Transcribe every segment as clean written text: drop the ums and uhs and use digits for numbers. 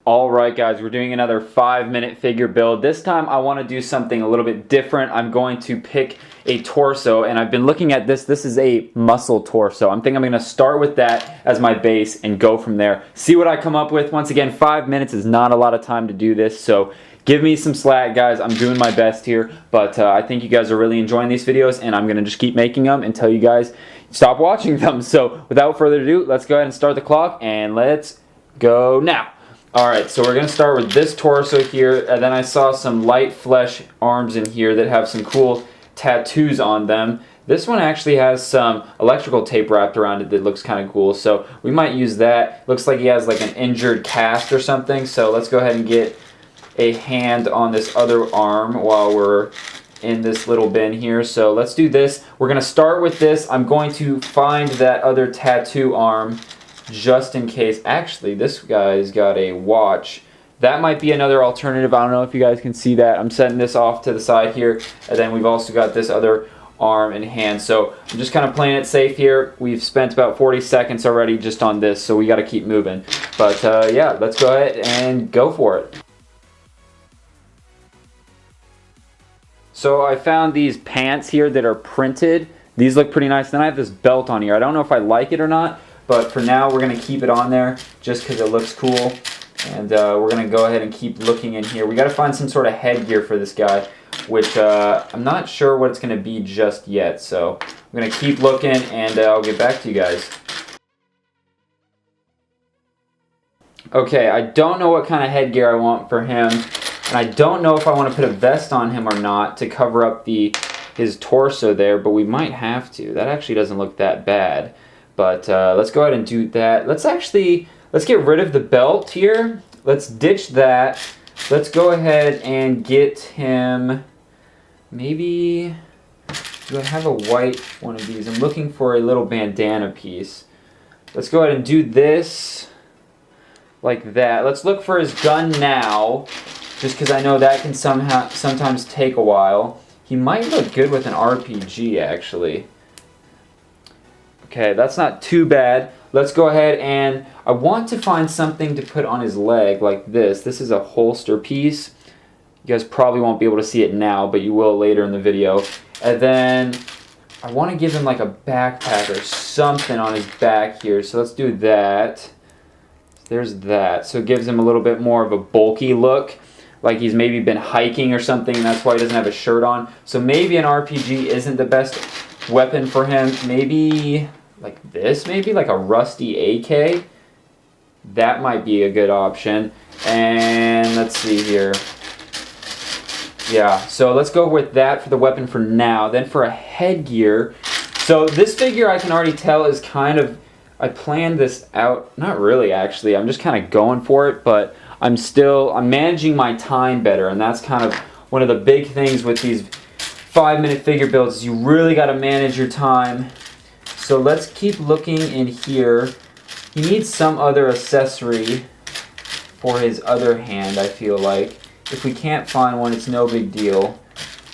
Alright guys, we're doing another 5-minute figure build. This time I want to do something a little bit different. I'm going to pick a torso, and I've been looking at this. This is a muscle torso. I'm thinking I'm going to start with that as my base and go from there. See what I come up with. Once again, 5 minutes is not a lot of time to do this, so give me some slack guys. I'm doing my best here, but I think you guys are really enjoying these videos, and I'm going to just keep making them until you guys stop watching them. So without further ado, let's go ahead and start the clock, and let's go now. Alright, so we're going to start with this torso here, and then I saw some light flesh arms in here that have some cool tattoos on them. This one actually has some electrical tape wrapped around it that looks kind of cool, so we might use that. Looks like he has like an injured cast or something, so let's go ahead and get a hand on this other arm while we're in this little bin here. So let's do this. We're going to start with this. I'm going to find that other tattoo arm just in case. Actually, this guy's got a watch. That might be another alternative. I don't know if you guys can see that. I'm setting this off to the side here, and then we've also got this other arm and hand. So I'm just kind of playing it safe here. We've spent about 40 seconds already just on this, so we got to keep moving. But yeah, let's go ahead and go for it. So I found these pants here that are printed. These look pretty nice. Then I have this belt on here. I don't know if I like it or not, but for now we're going to keep it on there just because it looks cool. And we're going to go ahead and keep looking in here. We got to find some sort of headgear for this guy, which I'm not sure what it's going to be just yet. So I'm going to keep looking, and I'll get back to you guys. Okay, I don't know what kind of headgear I want for him. And I don't know if I want to put a vest on him or not to cover up his torso there, but we might have to. That actually doesn't look that bad. But let's go ahead and do that. Let's get rid of the belt here. Let's ditch that. Let's go ahead and get him, maybe, do I have a white one of these? I'm looking for a little bandana piece. Let's go ahead and do this like that. Let's look for his gun now, just because I know that can sometimes take a while. He might look good with an RPG, actually. Okay, that's not too bad. Let's go ahead, and I want to find something to put on his leg like this. This is a holster piece. You guys probably won't be able to see it now, but you will later in the video. And then I want to give him like a backpack or something on his back here. So let's do that. There's that. So it gives him a little bit more of a bulky look, like he's maybe been hiking or something, and that's why he doesn't have a shirt on. So maybe an RPG isn't the best weapon for him. Maybe like this, maybe like a rusty AK. That might be a good option. And let's see here. Yeah, so let's go with that for the weapon for now. Then for a headgear. So this figure I can already tell is kind of, I planned this out, not really actually, I'm just kind of going for it, but I'm managing my time better, and that's kind of one of the big things with these 5-minute figure builds is you really got to manage your time. So let's keep looking in here. He needs some other accessory for his other hand, I feel like. If we can't find one, it's no big deal.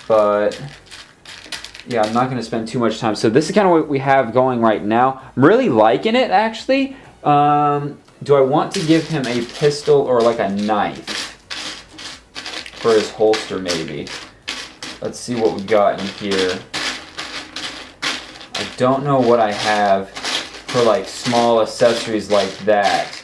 But yeah, I'm not going to spend too much time. So this is kind of what we have going right now. I'm really liking it, actually. Do I want to give him a pistol or like a knife for his holster, maybe? Let's see what we've got in here. I don't know what I have for like small accessories like that,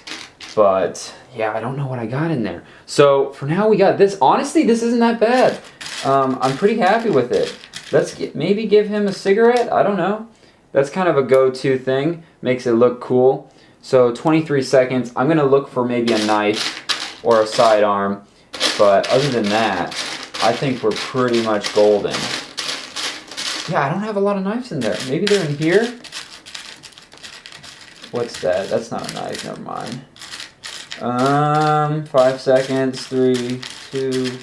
but yeah, I don't know what I got in there. So for now we got this. Honestly, this isn't that bad. I'm pretty happy with it. Let's maybe give him a cigarette. I don't know. That's kind of a go-to thing. Makes it look cool. So 23 seconds. I'm going to look for maybe a knife or a sidearm. But other than that, I think we're pretty much golden. Yeah, I don't have a lot of knives in there. Maybe they're in here? What's that? That's not a knife. Never mind. 5 seconds. 3, 2,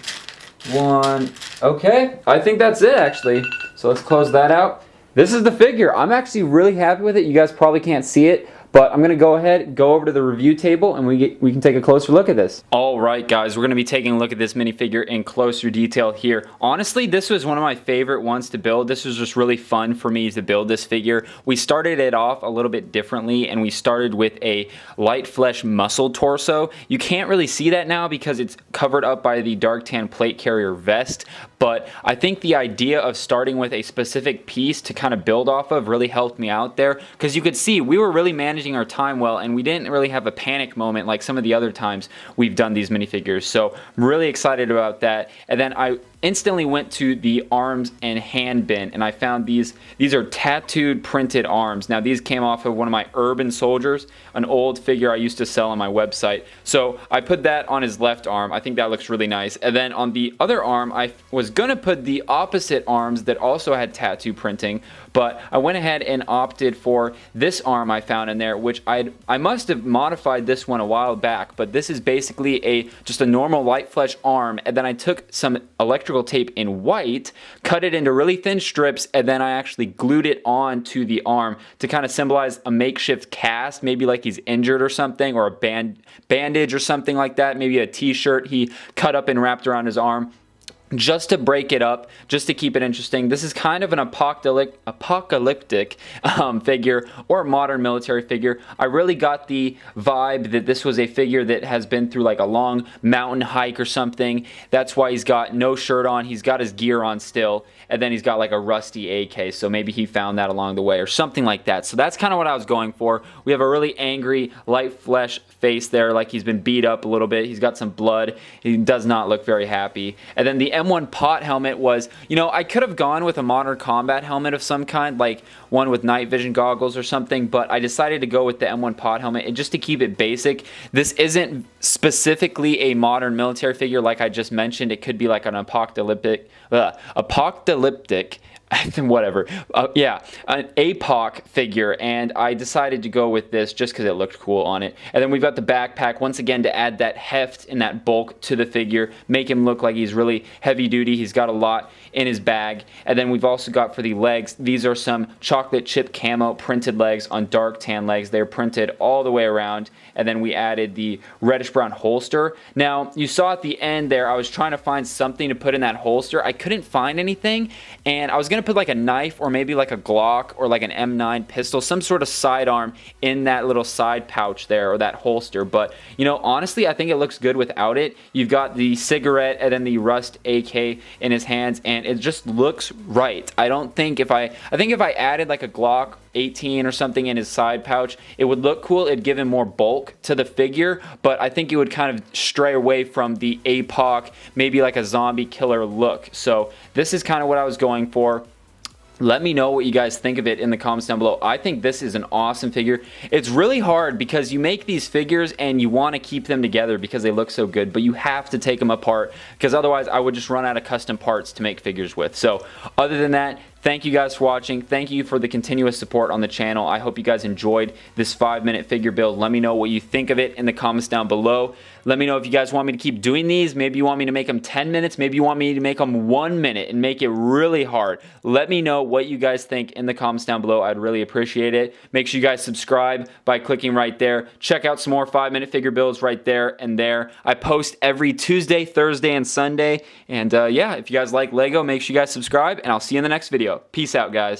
1. Okay, I think that's it actually. So let's close that out. This is the figure. I'm actually really happy with it. You guys probably can't see it, But I'm going to go ahead, go over to the review table, and we can take a closer look at this. All right, guys, we're going to be taking a look at this minifigure in closer detail here. Honestly, this was one of my favorite ones to build. This was just really fun for me to build this figure. We started it off a little bit differently, and we started with a light flesh muscle torso. You can't really see that now because it's covered up by the dark tan plate carrier vest, but I think the idea of starting with a specific piece to kind of build off of really helped me out there, because you could see we were really managing our time well, and we didn't really have a panic moment like some of the other times we've done these minifigures. So I'm really excited about that. And then I instantly went to the arms and hand bin, and I found these are tattooed printed arms. Now these came off of one of my urban soldiers, an old figure I used to sell on my website. So I put that on his left arm. I think that looks really nice. And then on the other arm, I was gonna put the opposite arms that also had tattoo printing, but I went ahead and opted for this arm I found in there, which I must have modified this one a while back, but this is basically just a normal light flesh arm, and then I took some electrical tape in white, cut it into really thin strips, and then I actually glued it on to the arm to kind of symbolize a makeshift cast, maybe like he's injured or something, or a bandage or something like that, maybe a t-shirt he cut up and wrapped around his arm, just to break it up, just to keep it interesting. This is kind of an apocalyptic figure, or modern military figure. I really got the vibe that this was a figure that has been through like a long mountain hike or something. That's why he's got no shirt on. He's got his gear on still, and then he's got like a rusty AK, so maybe he found that along the way or something like that. So that's kind of what I was going for. We have a really angry light flesh face there, like he's been beat up a little bit. He's got some blood. He does not look very happy. And then the M1 pot helmet was, I could have gone with a modern combat helmet of some kind, like one with night vision goggles or something, but I decided to go with the M1 pot helmet, and just to keep it basic. This isn't specifically a modern military figure like I just mentioned. It could be like an apocalyptic whatever, yeah, an APOC figure, and I decided to go with this just because it looked cool on it. And then we've got the backpack, once again, to add that heft and that bulk to the figure, make him look like he's really heavy duty. He's got a lot in his bag. And then we've also got for the legs, these are some chocolate chip camo printed legs on dark tan legs. They're printed all the way around. And then we added the reddish brown holster. Now, you saw at the end there, I was trying to find something to put in that holster. I couldn't find anything, and I was going to put like a knife or maybe like a Glock or like an M9 pistol, some sort of sidearm in that little side pouch there, or that holster. But, honestly, I think it looks good without it. You've got the cigarette and then the rust AK in his hands, and it just looks right. I think if I added like a Glock 18 or something in his side pouch, it would look cool. It'd give him more bulk to the figure, but I think it would kind of stray away from the APOC, maybe like a zombie killer look. So this is kind of what I was going for. Let me know what you guys think of it in the comments down below. I think this is an awesome figure. It's really hard because you make these figures and you want to keep them together because they look so good, but you have to take them apart because otherwise I would just run out of custom parts to make figures with. So other than that, thank you guys for watching. Thank you for the continuous support on the channel. I hope you guys enjoyed this 5-minute figure build. Let me know what you think of it in the comments down below. Let me know if you guys want me to keep doing these. Maybe you want me to make them 10 minutes. Maybe you want me to make them 1 minute and make it really hard. Let me know what you guys think in the comments down below. I'd really appreciate it. Make sure you guys subscribe by clicking right there. Check out some more 5-minute figure builds right there and there. I post every Tuesday, Thursday, and Sunday. And yeah, if you guys like Lego, make sure you guys subscribe, and I'll see you in the next video. Peace out, guys.